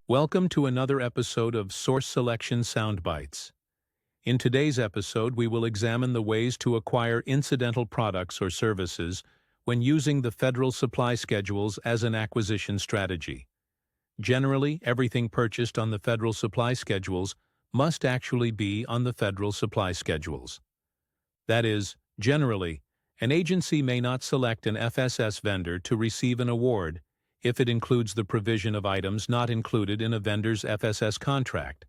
Welcome to another episode of Source Selection Soundbites. In today's episode, we will examine the ways to acquire incidental products or services when using the federal supply schedules as an acquisition strategy. Generally, everything purchased on the federal supply schedules must actually be on the federal supply schedules. That is, generally, an agency may not select an FSS vendor to receive an award if it includes the provision of items not included in a vendor's FSS contract.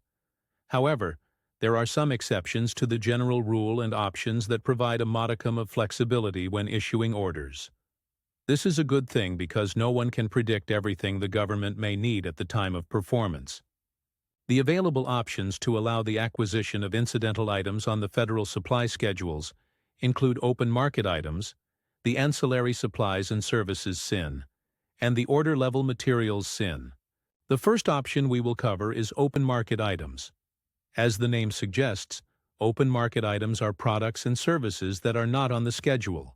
However, there are some exceptions to the general rule and options that provide a modicum of flexibility when issuing orders. This is a good thing because no one can predict everything the government may need at the time of performance. The available options to allow the acquisition of incidental items on the federal supply schedules include open market items, the Ancillary Supplies and Services SIN, and the Order Level Materials SIN. The first option we will cover is open market items. As the name suggests, open market items are products and services that are not on the schedule.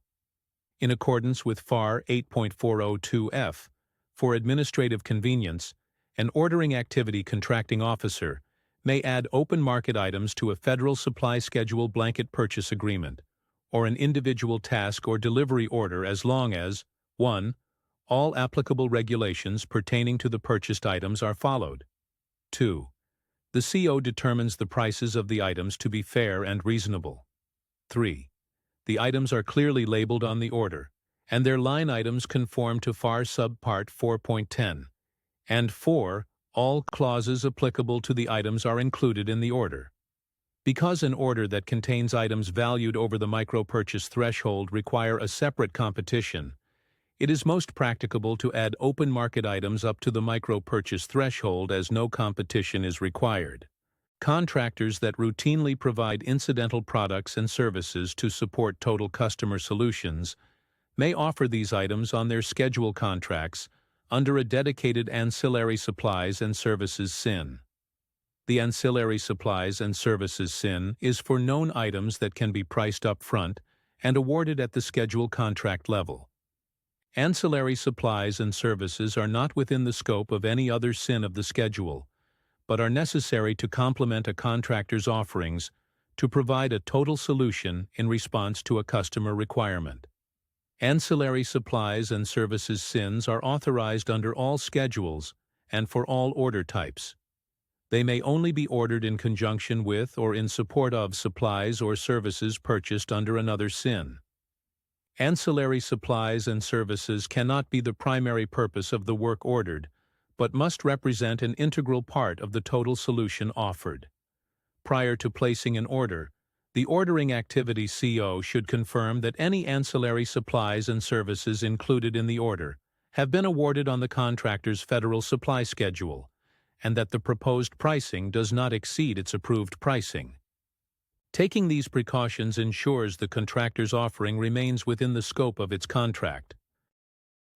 In accordance with FAR 8.402F, for administrative convenience, an ordering activity contracting officer may add open market items to a federal supply schedule blanket purchase agreement, or an individual task or delivery order as long as 1. All applicable regulations pertaining to the purchased items are followed. 2. The CO determines the prices of the items to be fair and reasonable. 3. The items are clearly labeled on the order, and their line items conform to FAR Subpart 4.10. And 4. All clauses applicable to the items are included in the order. Because an order that contains items valued over the micro-purchase threshold require a separate competition, it is most practicable to add open market items up to the micro-purchase threshold as no competition is required. Contractors that routinely provide incidental products and services to support total customer solutions may offer these items on their schedule contracts under a dedicated Ancillary Supplies and Services SIN. The Ancillary Supplies and Services SIN is for known items that can be priced up front and awarded at the schedule contract level. Ancillary supplies and services are not within the scope of any other SIN of the schedule, but are necessary to complement a contractor's offerings to provide a total solution in response to a customer requirement. Ancillary supplies and services SINs are authorized under all schedules and for all order types. They may only be ordered in conjunction with or in support of supplies or services purchased under another SIN. Ancillary supplies and services cannot be the primary purpose of the work ordered, but must represent an integral part of the total solution offered. Prior to placing an order, the ordering activity CO should confirm that any ancillary supplies and services included in the order have been awarded on the contractor's federal supply schedule, and that the proposed pricing does not exceed its approved pricing. Taking these precautions ensures the contractor's offering remains within the scope of its contract.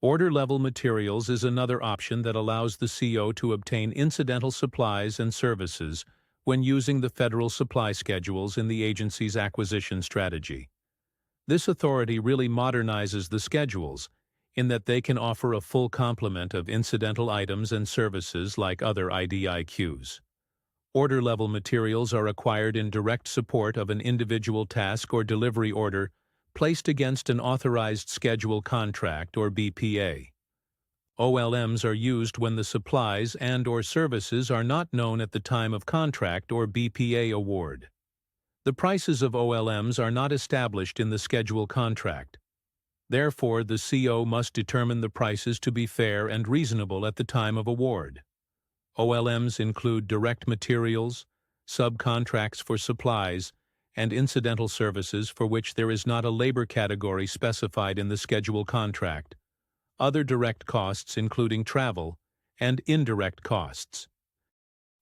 Order-level materials is another option that allows the CO to obtain incidental supplies and services when using the federal supply schedules in the agency's acquisition strategy. This authority really modernizes the schedules in that they can offer a full complement of incidental items and services like other IDIQs. Order-level materials are acquired in direct support of an individual task or delivery order placed against an authorized schedule contract or BPA. OLMs are used when the supplies and/or services are not known at the time of contract or BPA award. The prices of OLMs are not established in the schedule contract. Therefore, the CO must determine the prices to be fair and reasonable at the time of award. OLMs include direct materials, subcontracts for supplies, and incidental services for which there is not a labor category specified in the schedule contract, other direct costs including travel, and indirect costs.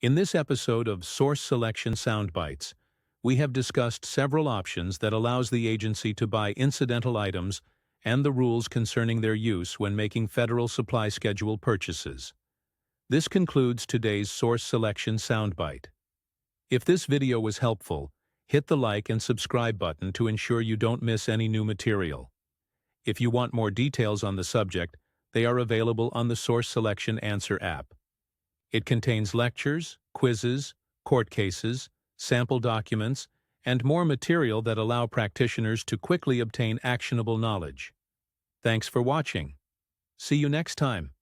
In this episode of Source Selection Soundbites, we have discussed several options that allows the agency to buy incidental items and the rules concerning their use when making federal supply schedule purchases. This concludes today's Source Selection Soundbite. If this video was helpful, hit the like and subscribe button to ensure you don't miss any new material. If you want more details on the subject, they are available on the Source Selection Answer app. It contains lectures, quizzes, court cases, sample documents, and more material that allow practitioners to quickly obtain actionable knowledge. Thanks for watching. See you next time.